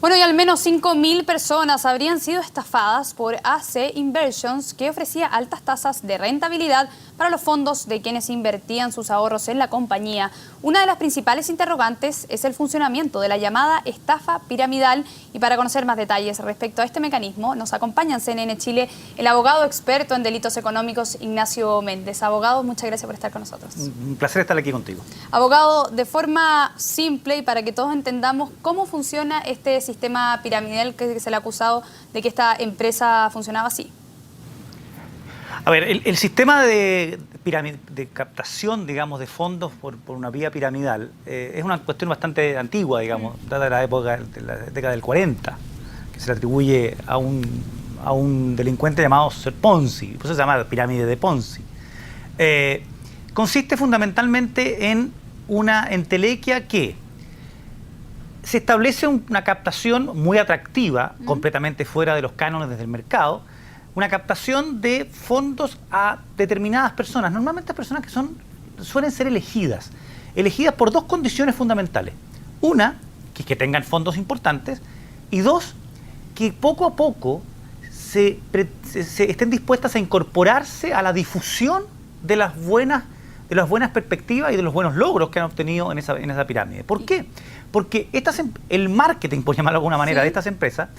Bueno, y al menos 5.000 personas habrían sido estafadas por AC Inversions, que ofrecía altas tasas de rentabilidad para los fondos de quienes invertían sus ahorros en la compañía. Una de las principales interrogantes es el funcionamiento de la llamada estafa piramidal. Y para conocer más detalles respecto a este mecanismo, nos acompaña en CNN Chile el abogado experto en delitos económicos, Ignacio Méndez. Abogado, muchas gracias por estar con nosotros. Un placer estar aquí contigo. Abogado, de forma simple y para que todos entendamos cómo funciona este sistema piramidal que se le ha acusado de que esta empresa funcionaba así. A ver, el sistema de captación, digamos, de fondos por una vía piramidal es una cuestión bastante antigua, digamos, data de la época de la década del 40, que se le atribuye a un delincuente llamado Sir Ponzi, por eso se llama pirámide de Ponzi. Consiste fundamentalmente en una entelequia que se establece una captación muy atractiva, completamente fuera de los cánones del mercado, una captación de fondos a determinadas personas, normalmente personas que suelen ser elegidas por dos condiciones fundamentales. Una, que es que tengan fondos importantes, y dos, que poco a poco se estén dispuestas a incorporarse a la difusión de las buenas perspectivas y de los buenos logros que han obtenido en esa pirámide. ¿Por qué? Porque el marketing, por llamarlo de alguna manera, de estas empresas,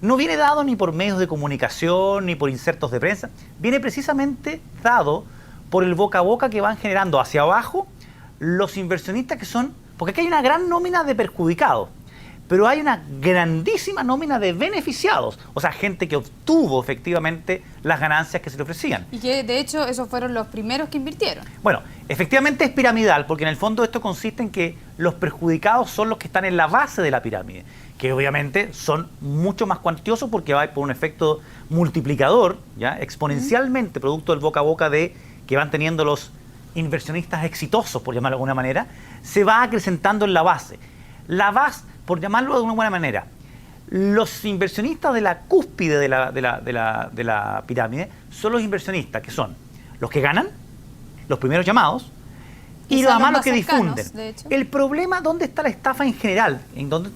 no viene dado ni por medios de comunicación, ni por insertos de prensa, viene precisamente dado por el boca a boca que van generando hacia abajo los inversionistas que son, porque aquí hay una gran nómina de perjudicados, pero hay una grandísima nómina de beneficiados, o sea, gente que obtuvo efectivamente las ganancias que se le ofrecían. Y que de hecho esos fueron los primeros que invirtieron. Bueno, efectivamente es piramidal, porque en el fondo esto consiste en que los perjudicados son los que están en la base de la pirámide, que obviamente son mucho más cuantiosos porque va por un efecto multiplicador, ¿ya? Exponencialmente, producto del boca a boca que van teniendo los inversionistas exitosos, por llamarlo de alguna manera, se va acrecentando en la base. La base, por llamarlo de una buena manera, los inversionistas de la cúspide de la pirámide son los inversionistas que son los que ganan, los primeros llamados, y los más los que difunden. El problema, ¿dónde está la estafa en general?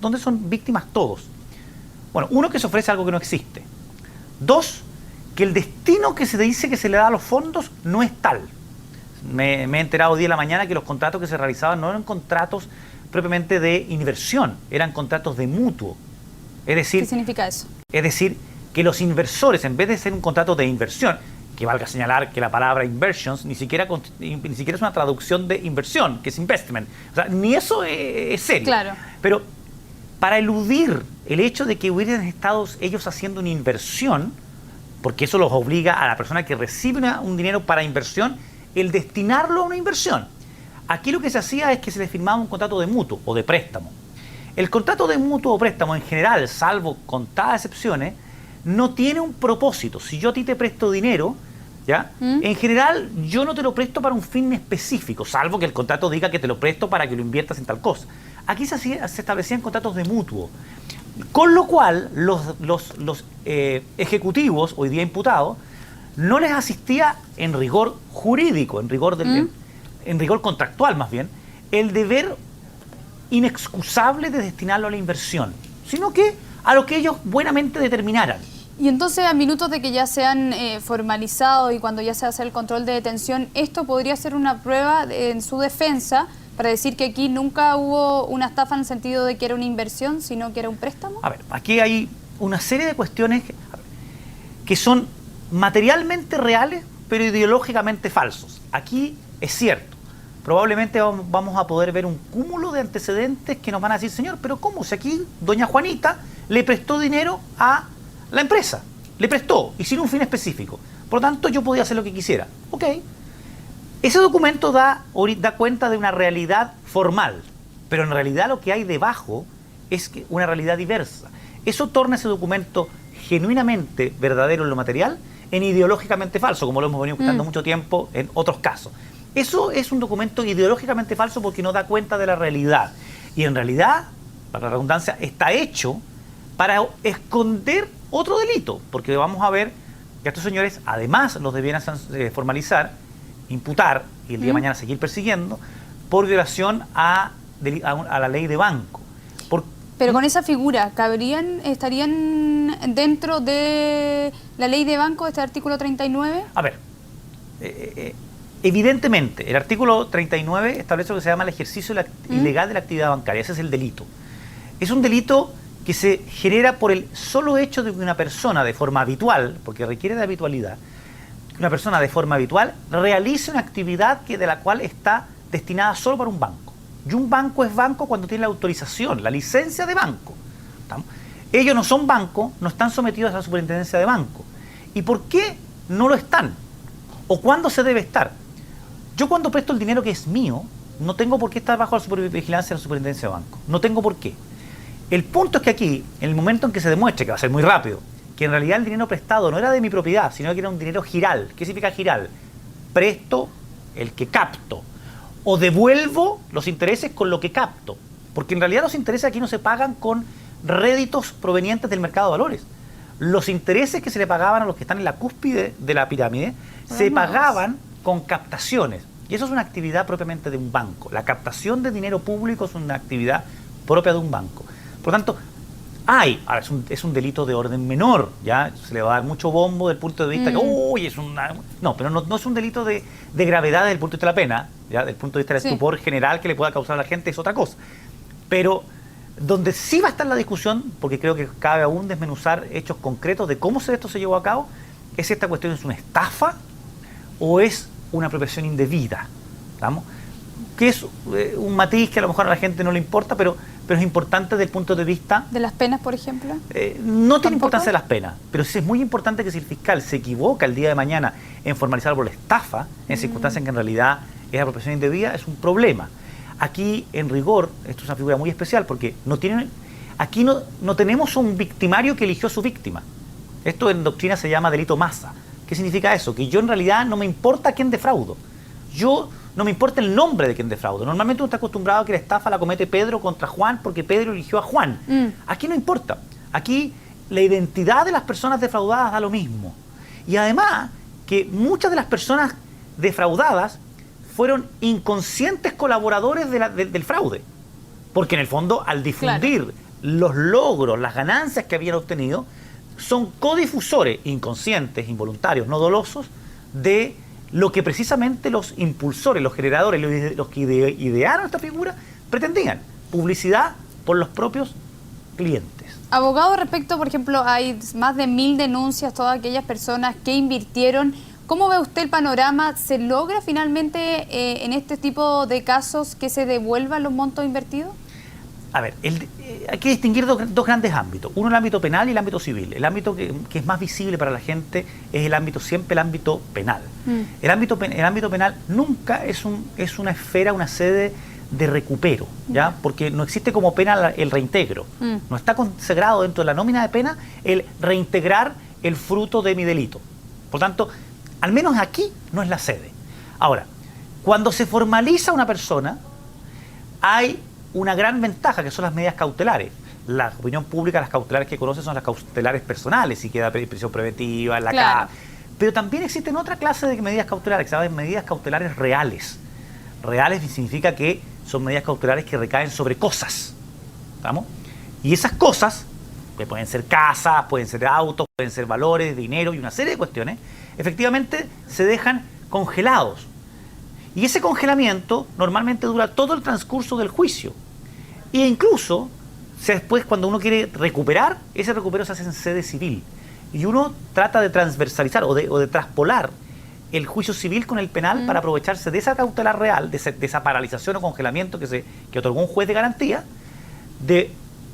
¿Dónde son víctimas todos? Bueno, uno, que se ofrece algo que no existe. Dos, que el destino que se dice que se le da a los fondos no es tal. Me he enterado hoy día en la mañana que los contratos que se realizaban no eran contratos propiamente de inversión, eran contratos de mutuo. Es decir, ¿qué significa eso? Es decir, que los inversores, en vez de ser un contrato de inversión, que valga señalar que la palabra inversions ni siquiera es una traducción de inversión, que es investment. O sea, ni eso es serio. Claro. Pero para eludir el hecho de que hubieran estado ellos haciendo una inversión, porque eso los obliga a la persona que recibe un dinero para inversión, el destinarlo a una inversión. Aquí lo que se hacía es que se le firmaba un contrato de mutuo o de préstamo. El contrato de mutuo o préstamo en general, salvo contadas excepciones, no tiene un propósito. Si yo a ti te presto dinero, ¿ya? En general, yo no te lo presto para un fin específico, salvo que el contrato diga que te lo presto para que lo inviertas en tal cosa. Aquí se establecían contratos de mutuo, con lo cual los ejecutivos, hoy día imputados, no les asistía en rigor jurídico, en rigor contractual más bien, el deber inexcusable de destinarlo a la inversión, sino que a lo que ellos buenamente determinaran. Y entonces, a minutos de que ya se han formalizado y cuando ya se hace el control de detención, ¿esto podría ser una prueba en su defensa para decir que aquí nunca hubo una estafa en el sentido de que era una inversión, sino que era un préstamo? A ver, aquí hay una serie de cuestiones que son materialmente reales, pero ideológicamente falsos. Aquí es cierto, probablemente vamos a poder ver un cúmulo de antecedentes que nos van a decir, señor, pero ¿cómo? Si aquí doña Juanita le prestó dinero a la empresa, le prestó y sin un fin específico. Por lo tanto, yo podía hacer lo que quisiera. Ok. Ese documento da cuenta de una realidad formal, pero en realidad lo que hay debajo es una realidad diversa. Eso torna ese documento genuinamente verdadero en lo material en ideológicamente falso, como lo hemos venido escuchando mucho tiempo en otros casos. Eso es un documento ideológicamente falso porque no da cuenta de la realidad. Y en realidad, para la redundancia, está hecho para esconder otro delito, porque vamos a ver que estos señores además los debieran formalizar, imputar y el día de mañana seguir persiguiendo por violación a la ley de banco. Pero con esa figura, ¿estarían dentro de la ley de banco, este artículo 39? A ver, evidentemente, el artículo 39 establece lo que se llama el ejercicio ilegal de la actividad bancaria. Ese es el delito. Es un delito que se genera por el solo hecho de que una persona de forma habitual, porque requiere de habitualidad, que una persona de forma habitual realice una actividad de la cual está destinada solo para un banco. Y un banco es banco cuando tiene la autorización, la licencia de banco. ¿Estamos? Ellos no son banco, no están sometidos a la superintendencia de banco. ¿Y por qué no lo están? ¿O cuándo se debe estar? Yo cuando presto el dinero que es mío, no tengo por qué estar bajo la supervigilancia de la superintendencia de banco. No tengo por qué. El punto es que aquí, en el momento en que se demuestre, que va a ser muy rápido, que en realidad el dinero prestado no era de mi propiedad, sino que era un dinero giral. ¿Qué significa giral? Presto el que capto. O devuelvo los intereses con lo que capto. Porque en realidad los intereses aquí no se pagan con réditos provenientes del mercado de valores. Los intereses que se le pagaban a los que están en la cúspide de la pirámide se pagaban con captaciones. Y eso es una actividad propiamente de un banco. La captación de dinero público es una actividad propia de un banco. Por lo tanto, ahora es un delito de orden menor, ya se le va a dar mucho bombo desde el punto de vista que, uy, es una... No, pero no es un delito de gravedad desde el punto de vista de la pena, ya desde el punto de vista del estupor general que le pueda causar a la gente es otra cosa. Pero donde sí va a estar la discusión, porque creo que cabe aún desmenuzar hechos concretos de cómo esto se llevó a cabo, es si esta cuestión es una estafa o es una apropiación indebida, ¿estamos? Que es un matiz que a lo mejor a la gente no le importa, pero es importante desde el punto de vista... ¿De las penas, por ejemplo? No tiene importancia las penas, pero sí es muy importante que si el fiscal se equivoca el día de mañana en formalizar por la estafa, en circunstancias en que en realidad es apropiación indebida, es un problema. Aquí, en rigor, esto es una figura muy especial porque aquí no tenemos un victimario que eligió a su víctima. Esto en doctrina se llama delito masa. ¿Qué significa eso? Que yo en realidad no me importa a quién defraudo. No me importa el nombre de quien defraudo. Normalmente uno está acostumbrado a que la estafa la comete Pedro contra Juan porque Pedro eligió a Juan. Aquí no importa. Aquí la identidad de las personas defraudadas da lo mismo. Y además que muchas de las personas defraudadas fueron inconscientes colaboradores del fraude. Porque en el fondo, al difundir los logros, las ganancias que habían obtenido, son codifusores inconscientes, involuntarios, no dolosos, de lo que precisamente los impulsores, los generadores, los que idearon esta figura, pretendían. Publicidad por los propios clientes. Abogado, respecto, por ejemplo, hay más de 1000 denuncias, todas aquellas personas que invirtieron. ¿Cómo ve usted el panorama? ¿Se logra finalmente en este tipo de casos que se devuelvan los montos invertidos? A ver, hay que distinguir dos grandes ámbitos. Uno, el ámbito penal y el ámbito civil. El ámbito que es más visible para la gente es siempre el ámbito penal. El ámbito penal nunca es una esfera, una sede de recupero, ¿ya? Porque no existe como pena el reintegro. No está consagrado dentro de la nómina de pena el reintegrar el fruto de mi delito. Por tanto, al menos aquí no es la sede. Ahora, cuando se formaliza una persona, hay una gran ventaja, que son las medidas cautelares. La opinión pública, las cautelares que conoce son las cautelares personales, si queda prisión preventiva, en la cárcel. Pero también existen otra clase de medidas cautelares, que se llaman medidas cautelares reales. Reales significa que son medidas cautelares que recaen sobre cosas. ¿Estamos? Y esas cosas, que pueden ser casas, pueden ser autos, pueden ser valores, dinero y una serie de cuestiones, efectivamente se dejan congelados. Y ese congelamiento normalmente dura todo el transcurso del juicio. E incluso, después cuando uno quiere recuperar, ese recupero se hace en sede civil. Y uno trata de transversalizar o de traspolar el juicio civil con el penal para aprovecharse de esa cautelar real, de esa paralización o congelamiento que otorgó un juez de garantía, de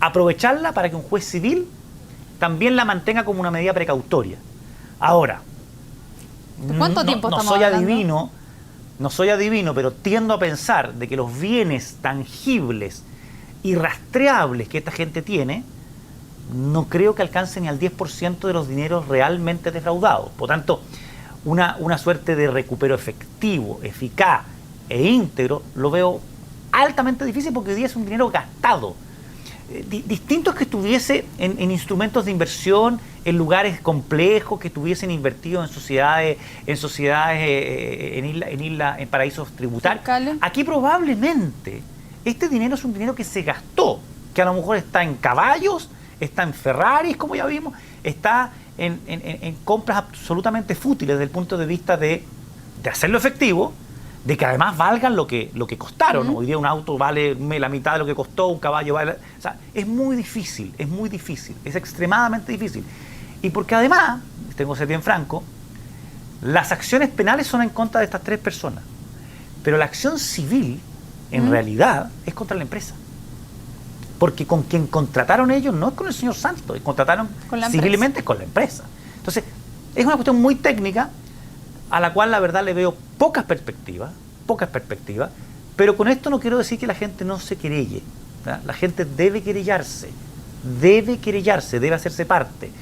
aprovecharla para que un juez civil también la mantenga como una medida precautoria. Ahora, ¿cuánto tiempo estamos hablando? No soy adivino, pero tiendo a pensar de que los bienes tangibles y rastreables que esta gente tiene, no creo que alcancen ni al 10% de los dineros realmente defraudados. Por tanto, una suerte de recupero efectivo, eficaz e íntegro, lo veo altamente difícil porque hoy día es un dinero gastado. Distinto es que estuviese en instrumentos de inversión, en lugares complejos, que estuviesen invertidos en paraísos tributarios. Aquí probablemente este dinero es un dinero que se gastó, que a lo mejor está en caballos, está en Ferraris, como ya vimos, está en compras absolutamente fútiles desde el punto de vista de hacerlo efectivo, de que además valgan lo que costaron. Hoy día un auto vale la mitad de lo que costó, un caballo vale... O sea, es muy difícil, es extremadamente difícil. Y porque además, tengo que ser bien franco, las acciones penales son en contra de estas 3 personas, pero la acción civil, en realidad, es contra la empresa. Porque con quien contrataron ellos no es con el señor Santos, contrataron civilmente con la empresa. Entonces, es una cuestión muy técnica, a la cual la verdad le veo pocas perspectivas, pero con esto no quiero decir que la gente no se querelle, ¿verdad? La gente debe querellarse, debe hacerse parte.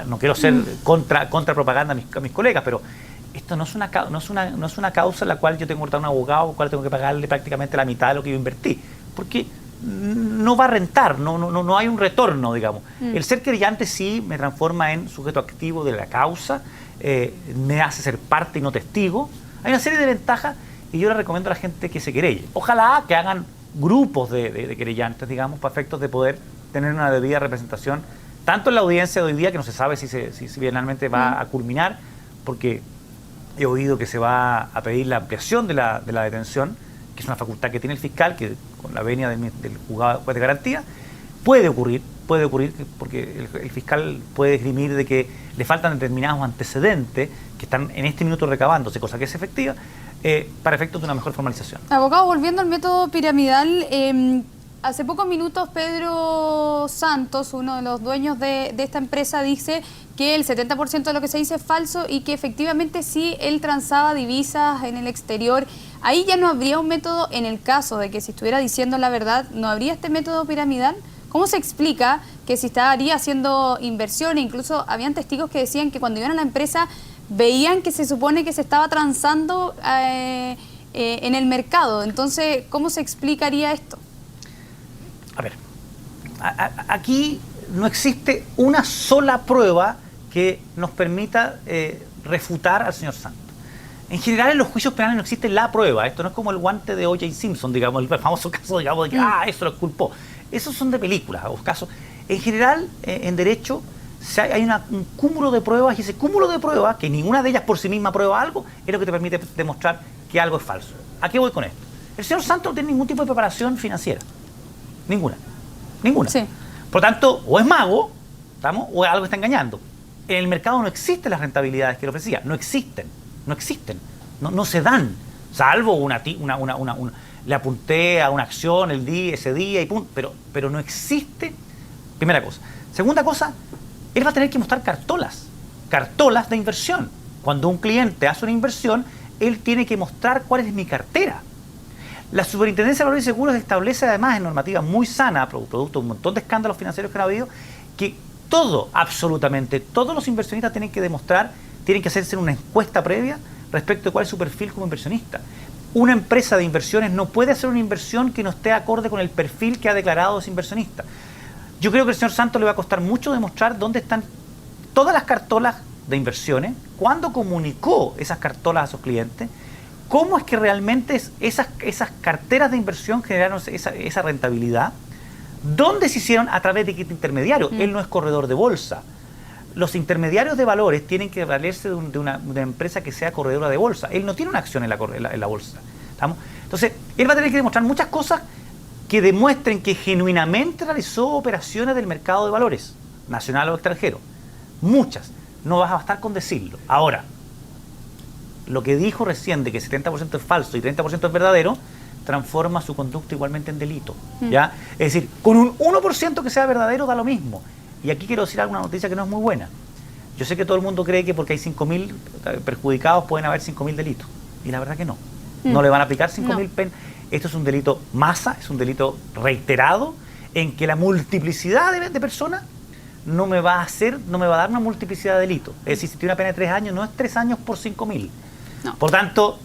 No quiero ser contra propaganda a mis colegas, pero esto no es una causa en la cual yo tengo que cortar a un abogado, al cual tengo que pagarle prácticamente la mitad de lo que yo invertí, porque no va a rentar, no hay un retorno, digamos. El ser querellante sí me transforma en sujeto activo de la causa, me hace ser parte y no testigo. Hay una serie de ventajas y yo le recomiendo a la gente que se querelle. Ojalá que hagan grupos de querellantes, digamos, para efectos de poder tener una debida representación, tanto en la audiencia de hoy día, que no se sabe si finalmente va a culminar, porque he oído que se va a pedir la ampliación de la detención, que es una facultad que tiene el fiscal, que con la venia del juzgado de garantía, puede ocurrir, porque el fiscal puede esgrimir de que le faltan determinados antecedentes que están en este minuto recabándose, cosa que es efectiva, para efectos de una mejor formalización. Abogado, volviendo al método piramidal, hace pocos minutos Pedro Santos, uno de los dueños de esta empresa, dice que el 70% de lo que se dice es falso y que efectivamente sí él transaba divisas en el exterior. Ahí ya no habría un método, en el caso de que si estuviera diciendo la verdad, ¿no habría este método piramidal? ¿Cómo se explica que si estaría haciendo inversión, incluso habían testigos que decían que cuando iban a la empresa veían que se supone que se estaba transando en el mercado? Entonces, ¿cómo se explicaría esto? A ver, aquí no existe una sola prueba que nos permita refutar al señor Santos. En general, en los juicios penales no existe la prueba. Esto no es como el guante de O.J. Simpson, digamos, el famoso caso, digamos, de que eso lo culpó. Esos son de películas, o casos. En general, en derecho, hay un cúmulo de pruebas, y ese cúmulo de pruebas, que ninguna de ellas por sí misma prueba algo, es lo que te permite demostrar que algo es falso. ¿A qué voy con esto? El señor Santos no tiene ningún tipo de preparación financiera. Ninguna. Sí. Por lo tanto, o es mago, ¿estamos? O algo está engañando. En el mercado no existen las rentabilidades que él ofrecía. No existen. No se dan. Salvo le apunté a una acción ese día y punto. Pero no existe. Primera cosa. Segunda cosa, él va a tener que mostrar cartolas de inversión. Cuando un cliente hace una inversión, él tiene que mostrar cuál es mi cartera. La Superintendencia de Valores y Seguros establece además en normativa muy sana, producto de un montón de escándalos financieros que han habido, que absolutamente todos los inversionistas tienen que demostrar, tienen que hacerse una encuesta previa respecto de cuál es su perfil como inversionista. Una empresa de inversiones no puede hacer una inversión que no esté acorde con el perfil que ha declarado ese inversionista. Yo creo que al señor Santos le va a costar mucho demostrar dónde están todas las cartolas de inversiones, cuándo comunicó esas cartolas a sus clientes, cómo es que realmente esas carteras de inversión generaron esa rentabilidad, dónde se hicieron, a través de qué intermediario. Él no es corredor de bolsa. Los intermediarios de valores tienen que valerse de una empresa que sea corredora de bolsa. Él no tiene una acción en la bolsa. ¿Estamos? Entonces, él va a tener que demostrar muchas cosas que demuestren que genuinamente realizó operaciones del mercado de valores, nacional o extranjero. Muchas. No vas a bastar con decirlo. Ahora, lo que dijo recién de que 70% es falso y 30% es verdadero, transforma su conducta igualmente en delito. ¿Ya? Es decir, con un 1% que sea verdadero da lo mismo. Y aquí quiero decir alguna noticia que no es muy buena. Yo sé que todo el mundo cree que porque hay 5.000 perjudicados pueden haber 5.000 delitos. Y la verdad que no. No le van a aplicar 5.000 penas. Esto es un delito masa, es un delito reiterado, en que la multiplicidad de personas no me va a dar una multiplicidad de delitos. Es decir, si tiene una pena de 3 años, no es 3 años por 5.000. No. Por tanto,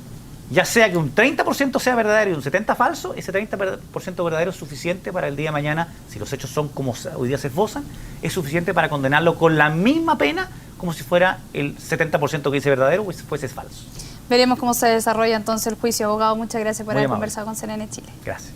ya sea que un 30% sea verdadero y un 70% falso, ese 30% verdadero es suficiente para el día de mañana, si los hechos son como hoy día se esbozan, es suficiente para condenarlo con la misma pena como si fuera el 70% que dice verdadero o si fuese falso. Veremos cómo se desarrolla entonces el juicio, abogado. Muchas gracias por haber conversado con CNN Chile. Gracias.